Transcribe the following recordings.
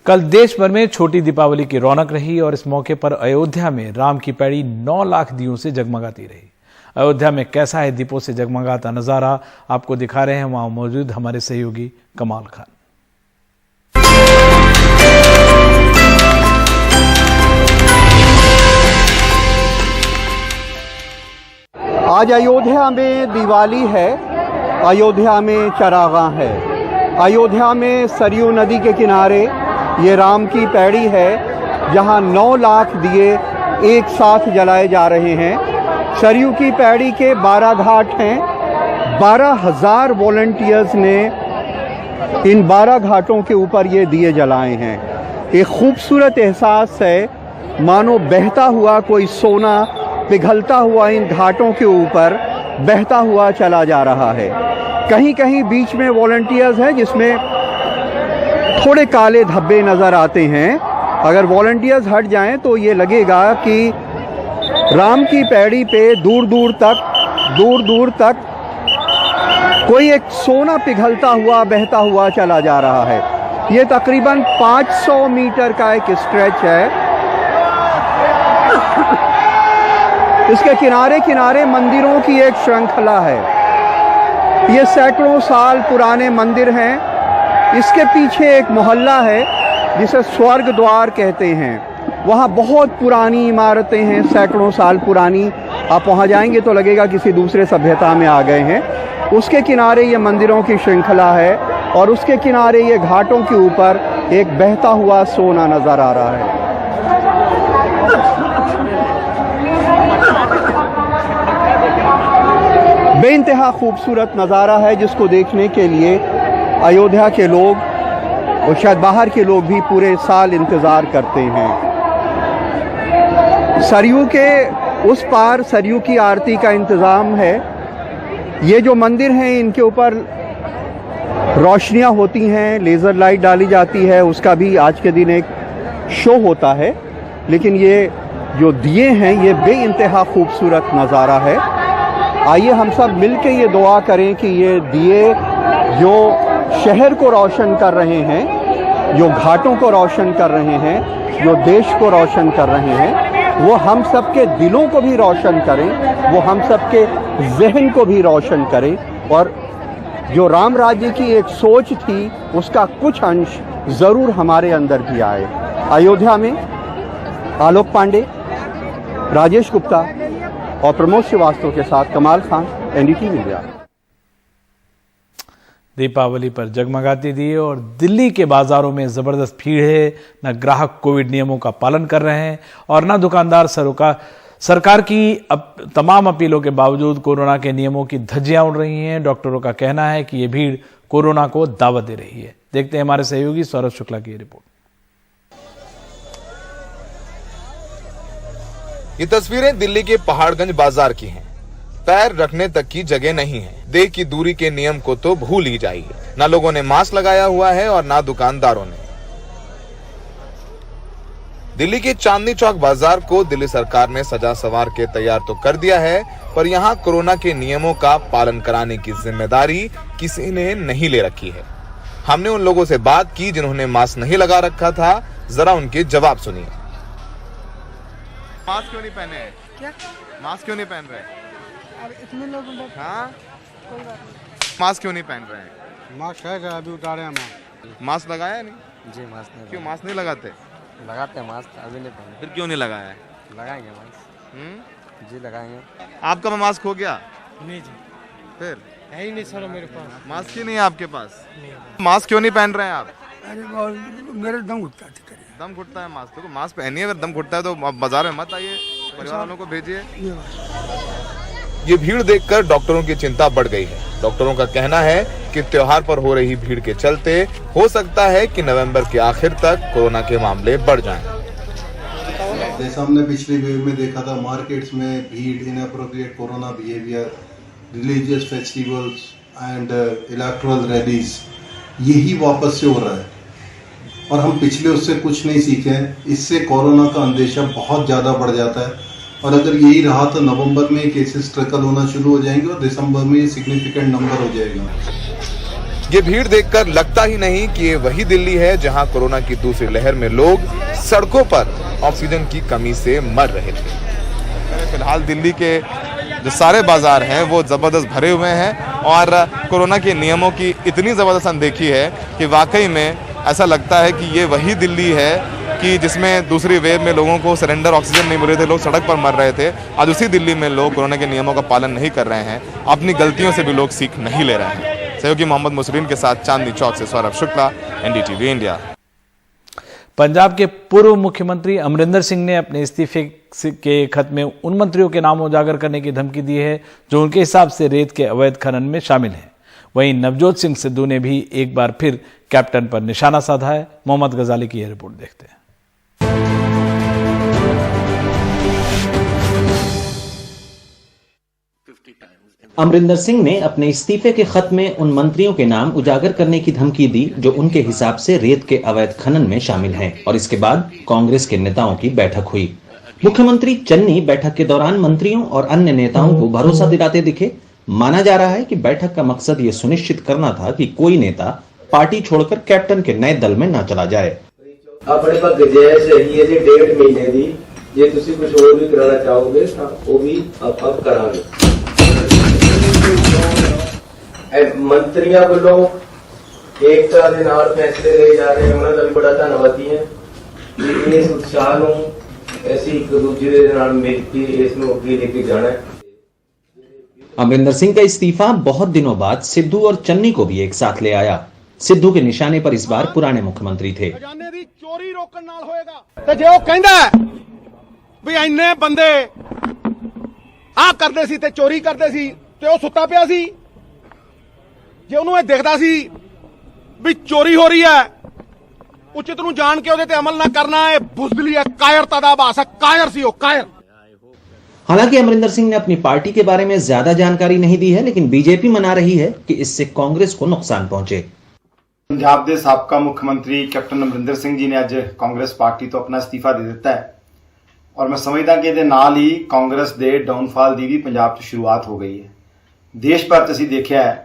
कल देश भर में छोटी दीपावली की रौनक रही और इस मौके पर अयोध्या में राम की पैड़ी 9 लाख दियों से जगमगाती रही। अयोध्या में कैसा है दीपों से जगमगाता नजारा, आपको दिखा रहे हैं वहां मौजूद हमारे सहयोगी कमाल खान। आज अयोध्या में दिवाली है, अयोध्या में चरागां है। अयोध्या में सरयू नदी के किनारे ये राम की पैड़ी है, जहां 9 लाख दिए एक साथ जलाए जा रहे हैं। सरयू की पैड़ी के 12 घाट हैं। 12,000 वॉलंटियर्स ने इन 12 घाटों के ऊपर ये दिए जलाए हैं। एक खूबसूरत एहसास है, मानो बहता हुआ कोई सोना पिघलता हुआ इन घाटों के ऊपर बहता हुआ चला जा रहा है। कहीं कहीं बीच में वॉलंटियर्स हैं जिसमें थोड़े काले धब्बे नज़र आते हैं। अगर वॉलंटियर्स हट जाएं तो ये लगेगा कि राम की पैड़ी पे दूर दूर तक कोई एक सोना पिघलता हुआ बहता हुआ चला जा रहा है। ये तकरीबन 500 मीटर का एक स्ट्रेच है। इसके किनारे किनारे मंदिरों की एक श्रृंखला है। ये सैकड़ों साल पुराने मंदिर हैं। इसके पीछे एक मोहल्ला है जिसे स्वर्ग द्वार कहते हैं। वहाँ बहुत पुरानी इमारतें हैं, सैकड़ों साल पुरानी। आप वहाँ जाएंगे तो लगेगा किसी दूसरे सभ्यता में आ गए हैं। उसके किनारे ये मंदिरों की श्रृंखला है और उसके किनारे ये घाटों के ऊपर एक बहता हुआ सोना नज़र आ रहा है। बेइंतहा खूबसूरत नज़ारा है जिसको देखने के लिए अयोध्या के लोग और शायद बाहर के लोग भी पूरे साल इंतज़ार करते हैं। सरयू के उस पार सरयू की आरती का इंतज़ाम है। ये जो मंदिर हैं इनके ऊपर रोशनियां होती हैं, लेज़र लाइट डाली जाती है, उसका भी आज के दिन एक शो होता है। लेकिन ये जो दिए हैं ये बेइंतहा खूबसूरत नज़ारा है। आइए हम सब मिल के ये दुआ करें कि ये दिए जो शहर को रोशन कर रहे हैं, जो घाटों को रोशन कर रहे हैं, जो देश को रोशन कर रहे हैं, वो हम सब के दिलों को भी रोशन करें, वो हम सब के जहन को भी रोशन करें और जो राम राज्य की एक सोच थी उसका कुछ अंश ज़रूर हमारे अंदर भी आए। अयोध्या में आलोक पांडे, राजेश गुप्ता और प्रमोद श्रीवास्तव के साथ कमाल खान, एनडीटीवी इंडिया। दीपावली पर जगमगाती दिए और दिल्ली के बाजारों में जबरदस्त भीड़ है। न ग्राहक कोविड नियमों का पालन कर रहे हैं और न दुकानदार सरकार की तमाम अपीलों के बावजूद कोरोना के नियमों की धज्जियां उड़ रही हैं। डॉक्टरों का कहना है कि ये भीड़ कोरोना को दावत दे रही है। देखते हैं हमारे सहयोगी सौरभ शुक्ला की रिपोर्ट। ये तस्वीरें दिल्ली के पहाड़गंज बाजार की हैं। पैर रखने तक की जगह नहीं है। 2 की दूरी के नियम को तो भूल ही जाइए। ना लोगों ने मास्क लगाया हुआ है और ना दुकानदारों ने। दिल्ली के चांदनी चौक बाजार को दिल्ली सरकार ने सजा संवार के तैयार तो कर दिया है, पर यहाँ कोरोना के नियमों का पालन कराने की जिम्मेदारी किसी ने नहीं ले रखी है। हमने उन लोगों से बात की जिन्होंने मास्क नहीं लगा रखा था। जरा उनके जवाब सुनिए। मास्क क्यों नहीं पहने? क्या मास्क क्यों नहीं पहन रहे? अब इतने लोग हाँ? कोई बात नहीं। मास्क क्यों नहीं पहन रहे हैं? मास्क है, अभी उतारे हैं मास्क लगाया नहीं? जी मास्क नहीं। क्यों मास्क नहीं लगाते? लगाते हैं मास्क, अभी नहीं पहने। फिर क्यों नहीं लगाया है? लगाएंगे मास्क। जी लगाएंगे। आपका मास्क हो गया? नहीं जी, फिर है ही नहीं सर मेरे पास। मास्क ही नहीं है आपके पास? मास्क क्यों नहीं पहन रहे हैं आप? अरे मेरे दम घुटता है। दम घुटता है मास्क तो मास्क पहनिए। अगर दम घुटता है तो बाजार में मत आइए, परिवार वालों को भेजिए। ये भीड़ देखकर डॉक्टरों की चिंता बढ़ गई है। डॉक्टरों का कहना है कि त्योहार पर हो रही भीड़ के चलते हो सकता है कि नवंबर के आखिर तक कोरोना के मामले बढ़ जाएं। जैसा हमने पिछले वेव में देखा था, मार्केट्स में भीड़, inappropriate corona behaviour, religious festivals and electoral rallies, यही वापस से हो रहा है और हम पिछले उससे कुछ नहीं सीखे हैं। इससे कोरोना का अंदेशा बहुत ज़्यादा बढ़ जाता है और अगर यही रहा तो नवंबर में केसेस ट्रिकल होना शुरू हो जाएंगे और दिसंबर में सिग्निफिकेंट नंबर हो जाएगा। ये भीड़ देखकर लगता ही नहीं कि ये वही दिल्ली है जहां कोरोना की दूसरी लहर में लोग सड़कों पर ऑक्सीजन की कमी से मर रहे थे। फिलहाल दिल्ली के जो सारे बाजार हैं वो जबरदस्त भरे हुए हैं और कोरोना के नियमों की इतनी जबरदस्त अनदेखी है कि वाकई में ऐसा लगता है कि ये वही दिल्ली है कि जिसमें दूसरी वेव में लोगों को सिलेंडर ऑक्सीजन नहीं मिल रहे थे, लोग सड़क पर मर रहे थे। आज उसी दिल्ली में लोग कोरोना के नियमों का पालन नहीं कर रहे हैं, अपनी गलतियों से भी लोग सीख नहीं ले रहे हैं। सहयोगी मोहम्मद मुसरीन के साथ चांदनी चौक से सौरभ शुक्ला, एनडीटीवी इंडिया। पंजाब के पूर्व मुख्यमंत्री अमरिंदर सिंह ने अपने इस्तीफे के खत में उन मंत्रियों के नाम उजागर करने की धमकी दी है जो उनके हिसाब से रेत के अवैध खनन में शामिल हैं। वहीं नवजोत सिंह सिद्धू ने भी एक बार फिर कैप्टन पर निशाना साधा है। मोहम्मद गजाली की यह रिपोर्ट देखते हैं। अमरिंदर सिंह ने अपने इस्तीफे के खत में उन मंत्रियों के नाम उजागर करने की धमकी दी जो उनके हिसाब से रेत के अवैध खनन में शामिल हैं और इसके बाद कांग्रेस के नेताओं की बैठक हुई। मुख्यमंत्री चन्नी बैठक के दौरान मंत्रियों और अन्य नेताओं को भरोसा दिलाते दिखे। माना जा रहा है कि बैठक का मकसद ये सुनिश्चित करना था कि कोई नेता पार्टी छोड़कर कैप्टन के नए दल में न चला जाए। अपने पास गुंजाइश रही है जी 1.5 महीने की, जे तुसी कुछ और भी कराना चाहोगे तो वो भी अब करांगे। मंत्रियों वालों एकता दे नाल फैसले ले जा रहे हैं, उन्होंने भी बड़ा धन्यवादी है। इस उत्साह नूं ऐसी एक दूसरे दे नाल मिल के इसनूं अगे लेके जाना है। अमरिंदर सिंह का इस्तीफा बहुत दिनों बाद सिद्धू और चन्नी को भी एक साथ ले आया। सिद्धू के निशाने पर इस बार पुराने मुख्यमंत्री थे। चोरी रोकण नाल होएगा ते जे ओ कहंदा भी इन्ने बंदे आ करदे सी ते चोरी करदे सी ते ओ सुत्ता पिया सी, जे ਉਹਨੂੰ ਇਹ ਦਿਖਦਾ ਸੀ ਵੀ ਚੋਰੀ ਹੋ ਰਹੀ ਹੈ ਉਚਿਤ ਨੂੰ ਜਾਣ ਕੇ ਉਹਦੇ ਤੇ ਅਮਲ ਨਾ ਕਰਨਾ, ਇਹ ਬੁਜ਼ਦਿਲੀ ਹੈ, ਕਾਇਰਤਾ ਦਾ ਆभास है। कायर सी हो कायर। हालांकि अमरिंदर सिंह ने अपनी पार्टी के बारे में ज्यादा जानकारी नहीं दी है, लेकिन बीजेपी मना रही है कि इससे कांग्रेस को नुकसान पहुंचे। पंजाब के साबका मुख्यमंत्री कैप्टन अमरिंदर सिंह जी ने आज कांग्रेस पार्टी तो अपना इस्तीफा दे दिता है और मैं समझदा कि ਇਹਦੇ ਨਾਲ ही कांग्रेस के डाउनफॉल की भी पंजाब च शुरुआत हो गई है। देश भर च असीं देखिया है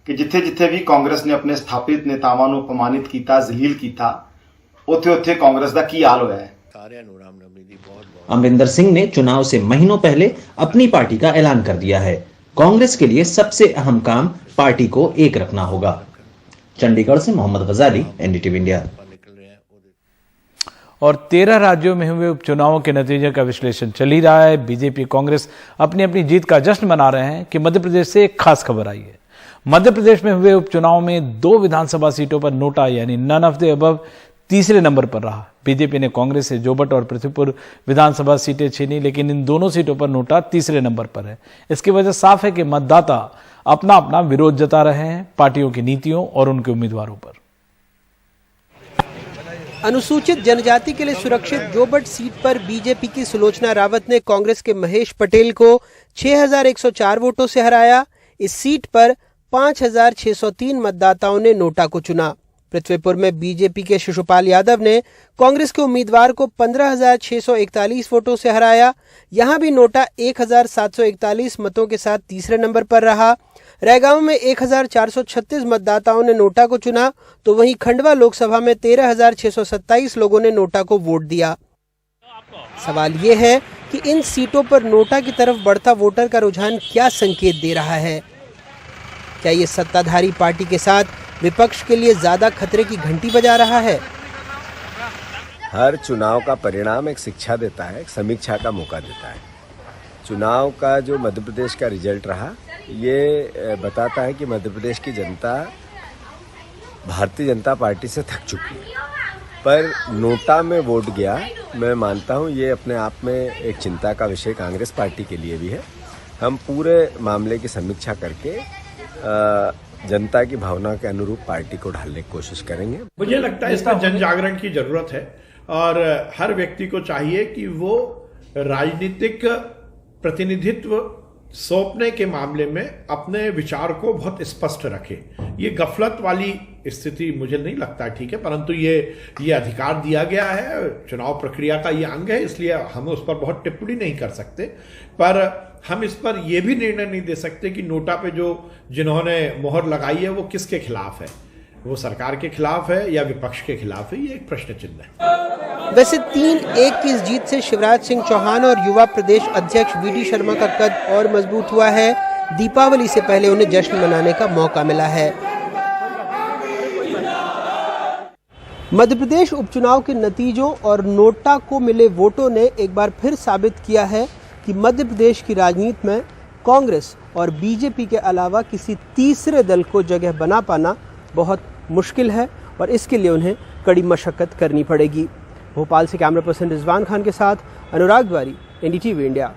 कि जिथे जिथे भी कांग्रेस ने अपने स्थापित नेतावां नूं अपमानित किया, जलील किया, उत्थे उत्थे कांग्रेस का की हाल होया है। अमरिंदर सिंह ने चुनाव से महीनों पहले अपनी पार्टी का ऐलान कर दिया है। कांग्रेस के लिए सबसे अहम काम पार्टी को एक रखना होगा। चंडीगढ़ से मोहम्मद गजाली, एनडीटीवी इंडिया। और 13 राज्यों में हुए उपचुनावों के नतीजे का विश्लेषण चल ही रहा है। बीजेपी कांग्रेस अपनी अपनी जीत का जश्न मना रहे हैं कि मध्य प्रदेश से एक खास खबर आई है। मध्य प्रदेश में हुए उपचुनाव में 2 विधानसभा सीटों पर नोटा यानी नन ऑफ द अबव तीसरे नंबर पर रहा। बीजेपी ने कांग्रेस से जोबट और पृथ्वीपुर विधानसभा सीटें छीनी, लेकिन इन दोनों सीटों पर नोटा तीसरे नंबर पर है। इसकी वजह साफ है कि मतदाता अपना अपना विरोध जता रहे हैं पार्टियों की नीतियों और उनके उम्मीदवारों पर। अनुसूचित जनजाति के लिए सुरक्षित जोबट सीट पर बीजेपी की सुलोचना रावत ने कांग्रेस के महेश पटेल को 6104 वोटों से हराया। इस सीट पर 5603 मतदाताओं ने नोटा को चुना। पृथ्वीपुर में बीजेपी के शिशुपाल यादव ने कांग्रेस के उम्मीदवार को 15641 वोटों से हराया। यहां भी नोटा 1741 मतों के साथ तीसरे नंबर पर रहा। रैगांव में 1436 मतदाताओं ने नोटा को चुना, तो वहीं खंडवा लोकसभा में 13627 लोगों ने नोटा को वोट दिया। सवाल ये है कि इन सीटों पर नोटा की तरफ बढ़ता वोटर का रुझान क्या संकेत दे रहा है? क्या ये सत्ताधारी पार्टी के साथ विपक्ष के लिए ज्यादा खतरे की घंटी बजा रहा है? हर चुनाव का परिणाम एक शिक्षा देता है, एक समीक्षा का मौका देता है। चुनाव का जो मध्य प्रदेश का रिजल्ट रहा, ये बताता है कि मध्य प्रदेश की जनता भारतीय जनता पार्टी से थक चुकी है। पर नोटा में वोट गया, मैं मानता हूँ ये अपने आप में एक चिंता का विषय कांग्रेस पार्टी के लिए भी है। हम पूरे मामले की समीक्षा करके जनता की भावना के अनुरूप पार्टी को ढालने की कोशिश करेंगे। मुझे लगता है इसका जन जागरण की जरूरत है और हर व्यक्ति को चाहिए कि वो राजनीतिक प्रतिनिधित्व सौंपने के मामले में अपने विचार को बहुत स्पष्ट रखे। ये गफलत वाली स्थिति मुझे नहीं लगता ठीक है, परंतु ये अधिकार दिया गया है, चुनाव प्रक्रिया का ये अंग है, इसलिए हम उस पर बहुत टिप्पणी नहीं कर सकते। पर हम इस पर यह भी निर्णय नहीं दे सकते कि नोटा पे जिन्होंने मोहर लगाई है वो किसके खिलाफ है, वो सरकार के खिलाफ है या विपक्ष के खिलाफ है, ये एक प्रश्न चिन्ह है। वैसे 3-1 की इस जीत से शिवराज सिंह चौहान और युवा प्रदेश अध्यक्ष वीडी शर्मा का कद और मजबूत हुआ है। दीपावली से पहले उन्हें जश्न मनाने का मौका मिला है। मध्य प्रदेश उपचुनाव के नतीजों और नोटा को मिले वोटों ने एक बार फिर साबित किया है कि मध्य प्रदेश की राजनीति में कांग्रेस और बीजेपी के अलावा किसी तीसरे दल को जगह बना पाना बहुत मुश्किल है और इसके लिए उन्हें कड़ी मशक्कत करनी पड़ेगी। भोपाल से कैमरा पर्सन रिजवान खान के साथ अनुराग द्वारी, एनडीटीवी इंडिया।